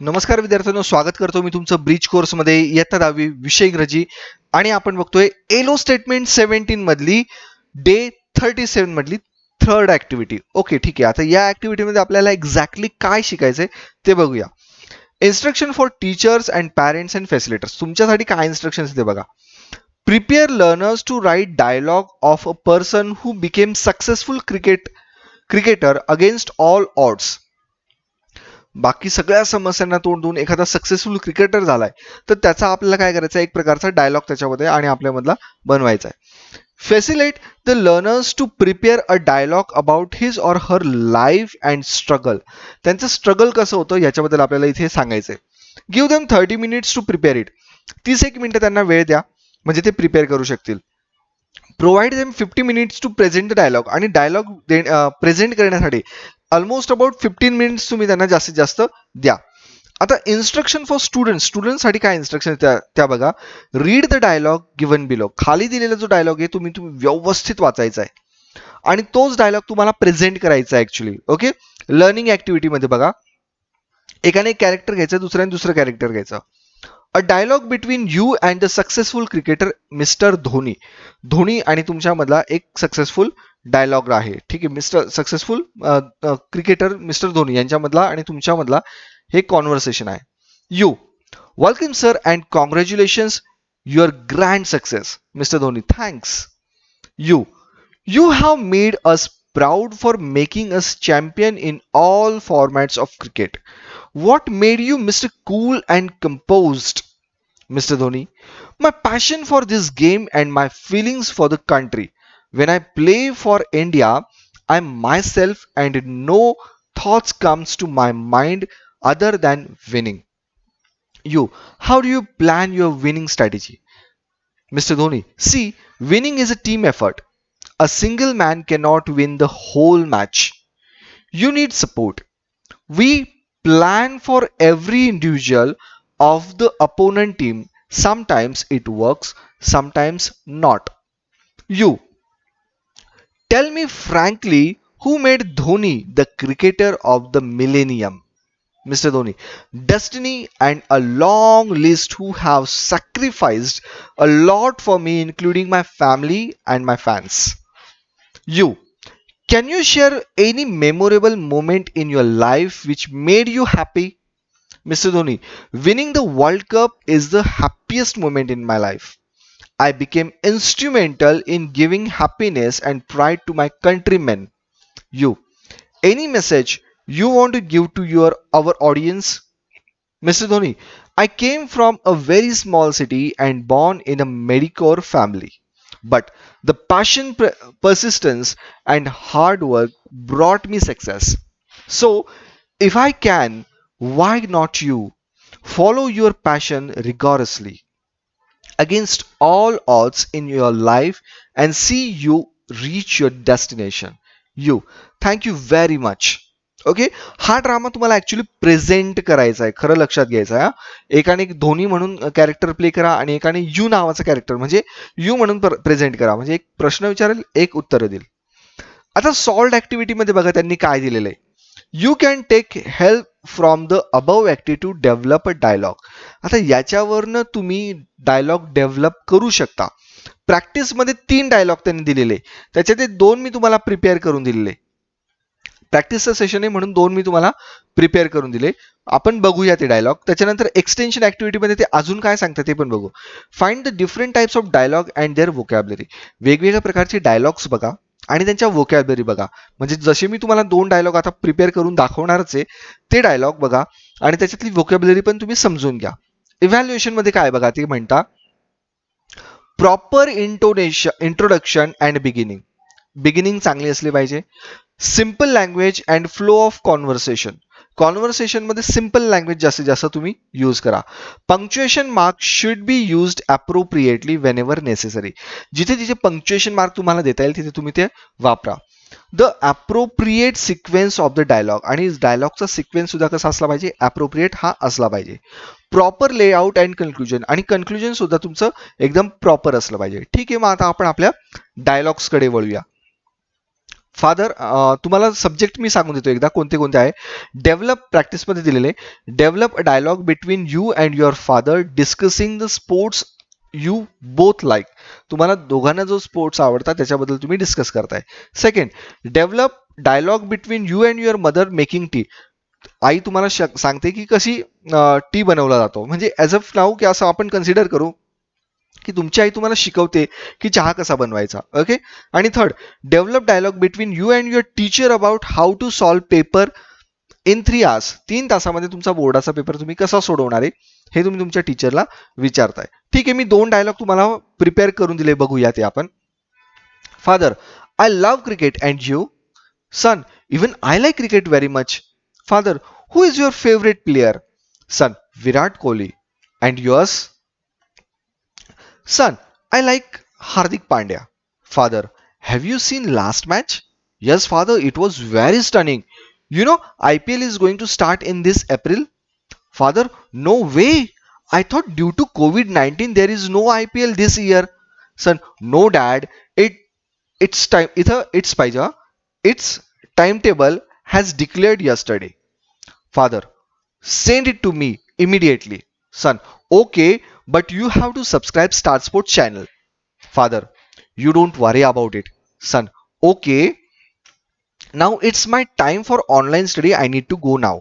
नमस्कार विद्यार्थ्यांनो, स्वागत करतो मी तुमचं ब्रिज कोर्समध्ये इयत्ता 10वी विषय इंग्रजी. आणि आपण बघतोय एलो स्टेटमेंट 17 मधली डे 37 मधली थर्ड ऍक्टिव्हिटी. ओके, ठीक आहे. आता या ऍक्टिव्हिटीमध्ये आपल्याला एक्झॅक्टली काय शिकायचंय ते बघूया. Instruction for teachers and parents and facilitators. तुमच्यासाठी काय इन्स्ट्रक्शन्स ते बघा. Prepare learners to write dialogue of a person who became successful cricketer against all odds. बाकी सगळ्या समस्यांना तोंड देऊन एखादा सक्सेसफुल क्रिकेटर झालाय तर त्याचा आपल्याला काय करायचं, एक प्रकारचा डायलॉग त्याच्यामध्ये आणि आपल्यामधला बनवायचा आहे. Facilitate the learners to prepare a dialogue about his or her life and struggle. त्यांचं स्ट्रगल कसं होतं याच्याबद्दल आपल्याला इथे सांगायचंय. Give them 30 minutes to prepare it. 30 मिनिटं त्यांना वेळ द्या म्हणजे ते प्रिपेअर करू शकतील. Provide them 50 minutes to present the dialogue. आणि डायलॉग प्रेझेंट करण्यासाठी ऑलमोस्ट अबाउट 15 मिनिट्स तुम्ही त्यांना जास्तीत जास्त द्या. आता इन्स्ट्रक्शन फॉर स्टुडंटसाठी काय इन्स्ट्रक्शन त्या बघा. Read the dialogue given below. खाली दिलेला जो डायलॉग आहे तुम्ही व्यवस्थित वाचायचा आहे आणि तोच डायलॉग तुम्हाला प्रेझेंट करायचा आहे ऍक्च्युली. ओके, लर्निंग ऍक्टिव्हिटीमध्ये बघा, एकाने एक कॅरेक्टर घ्यायचं, दुसऱ्याने दुसरं कॅरेक्टर घ्यायचं. A dialogue between you and the successful cricketer mister Dhoni. Dhoni आणि तुमच्यामधला एक सक्सेसफुल डायलॉग आहे. ठीक आहे, mister successful cricketer mister Dhoni यांच्यामधला आणि तुमच्यामधला हे कॉन्व्हर्सेशन आहे. You welcome sir and congratulations your grand success. Mister Dhoni thanks. You you have made us proud for making us champion in all formats of cricket. What made you Mr. Cool and composed? Mr. Dhoni, my passion for this game and my feelings for the country. When I play for India, I'm myself and no thoughts comes to my mind other than winning. You, how do you plan your winning strategy? Mr. Dhoni, see, winning is a team effort. A single man cannot win the whole match. You need support. We plan for every individual of the opponent team. Sometimes it works, sometimes not. You tell me frankly, who made Dhoni the cricketer of the millennium? Mr. Dhoni, destiny and a long list who have sacrificed a lot for me, including my family and my fans. You can you share any memorable moment in your life which made you happy? Mr. Dhoni, winning the World Cup is the happiest moment in my life. I became instrumental in giving happiness and pride to my countrymen. You, any message you want to give to your our audience? Mr. Dhoni, I came from a very small city and born in a mediocre family. But the passion, persistence, and hard work brought me success. So, if I can, why not you? Follow your passion rigorously against all odds in your life and see you reach your destination. You. Thank you very much. Okay, हा drama तुम्हाला actually present करायचा आहे, खरं लक्षात घ्यायचं आहे. एकाने एक धोनी म्हणून कॅरेक्टर प्ले करा आणि एकाने यू नावाचं कॅरेक्टर म्हणजे यू म्हणून प्रेझेंट करा. म्हणजे एक प्रश्न विचारेल, एक उत्तर देईल. आता सॉल्ड ऍक्टिव्हिटीमध्ये बघा त्यांनी काय दिलेलं आहे. You can take help from the above activity to develop a dialogue. आता याच्यावरनं तुम्ही डायलॉग डेव्हलप करू शकता. प्रॅक्टिसमध्ये 3 डायलॉग त्यांनी दिलेले, त्याच्यात 2 मी तुम्हाला प्रिपेअर करून दिलेले. प्रॅक्टिसचं सेशन आहे म्हणून 2 मी तुम्हाला प्रिपेअर करून दिले. आपण बघूया ते डायलॉग. त्याच्यानंतर एक्सटेन्शन ऍक्टिव्हिटीमध्ये ते अजून काय सांगतात ते पण बघू. Find the different types of dialogue and their vocabulary. वेगवेगळ्या प्रकारचे डायलॉग्स बघा आणि त्यांच्या व्होकॅब्युलरी बघा. म्हणजे जसे मी तुम्हाला 2 डायलॉग आता प्रिपेअर करून दाखवणारच आहे, ते डायलॉग बघा आणि त्याच्यातली व्होकॅब्युलरी पण तुम्ही समजून घ्या. इव्हॅल्युएशन मध्ये काय बघा, ते म्हणता proper introduction and beginning. Beginning चांगली असली पाहिजे. Simple language and flow of conversation. Conversation मध्ये सिम्पल लँग्वेज जास्तीत जास्त तुम्ही यूज करा. Punctuation mark should be used appropriately Wien ever necessary. जिथे जिथे पंक्च्युएशन मार्क तुम्हाला देता येईल तिथे तुम्ही ते वापरा. The appropriate sequence of the dialogue. आणि डायलॉगचा सिक्वेन्स सुद्धा कसा असला पाहिजे, अप्रोप्रिएट हा असला पाहिजे. Proper layout and conclusion. आणि कन्क्लुजन सुद्धा तुमचं एकदम प्रॉपर असलं पाहिजे. ठीक आहे, मग आता आपण आपल्या डायलॉग्सकडे वळूया. फादर, तुम्हाला सब्जेक्ट मी सांगून देतो एकदा कोणते कोणते आहे. डेव्हलप, प्रॅक्टिसमध्ये दिलेले, develop a dialogue between you and your father discussing the sports you both like. तुम्हाला दोघांना जो स्पोर्ट्स आवडतात त्याच्याबद्दल तुम्ही डिस्कस करताय. Second, develop dialogue between you and your mother making tea. आई तुम्हाला सांगते की कशी टी बनवला जातो, म्हणजे ॲज अ नाऊ की असं आपण कन्सिडर करू की तुमची आई तुम्हाला शिकवते की चहा कसा बनवायचा. ओके. आणि third, develop dialogue between you and your teacher about how to solve paper in 3 hours. 3 तासामध्ये तुमचा बोर्डाचा पेपर तुम्ही कसा सोडवणार आहे हे तुम्ही तुमच्या टीचरला विचारताय. ठीक आहे, मी 2 डायलॉग तुम्हाला प्रिपेअर करून दिले, बघूया ते आपण. Father, I love cricket and you. Son, even I like cricket very much. Father, who is your favourite player? Son, Virat Kohli. And yours? Son, I like Hardik Pandya. Father, have you seen last match? Yes, father, it was very stunning. You know, IPL is going to start in this April. Father, no way. I thought due to COVID-19 there is no IPL this year. Son, no dad. It's time. It's paija. Its timetable has declared yesterday. Father, send it to me immediately. Son, okay, but you have to subscribe Star Sports channel. Father, you don't worry about it. Son, okay, now it's my time for online study. I need to go now.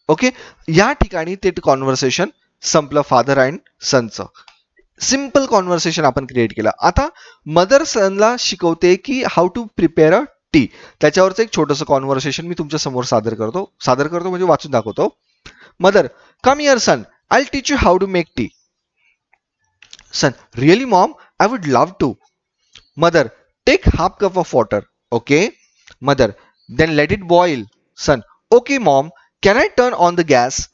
Okay. या ठिकाणी ते conversation संपलं father and सनचं. Simple conversation आपण create केलं. आता mother सनला शिकवते की how to prepare a tea. त्याच्यावरचं एक छोटंसं कॉन्व्हर्सेशन मी तुमच्या समोर सादर करतो म्हणजे वाचून दाखवतो. Mother, come here son, I teach you how to make tea. Son, really mom, I would love to. Mother, take half cup of water. Okay. Mother, then let it boil. Son, okay mom, can I turn on the gas?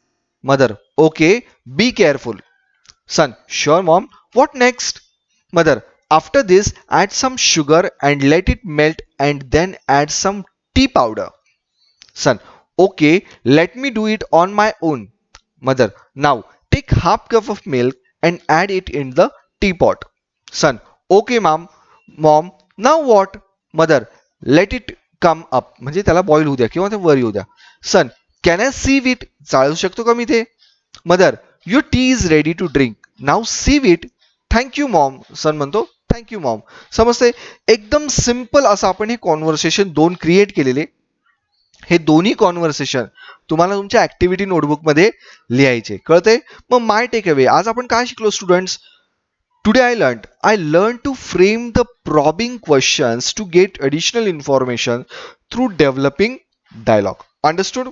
Mother, okay, be careful. Son, sure mom, what next? Mother, after this add some sugar and let it melt and then add some tea powder. Son, okay, let me do it on my own. Mother, now take half cup of milk and add it in the teapot. Son, okay mom, now what? Mother, let it come up. म्हणजे त्याला boil होऊ द्या किंवा ते वर येऊ द्या. Son, can I sieve it? चाळू शकतो का मी ते? Mother, your tea is ready to drink. Now sieve it. Thank you mom. Son म्हणतो थँक्यू मॉम. समजते? एकदम सिम्पल असं आपण हे कॉन्व्हर्सेशन दोन क्रिएट केलेले. हे दोन्ही कॉन्व्हर्सेशन तुम्हाला तुमच्या ऍक्टिव्हिटी नोटबुकमध्ये लिहायचे. कळते? मग माय टेक अवे आज आपण काय शिकलो students? Today I learned to frame the probing questions to get additional information through developing dialogue. Understood?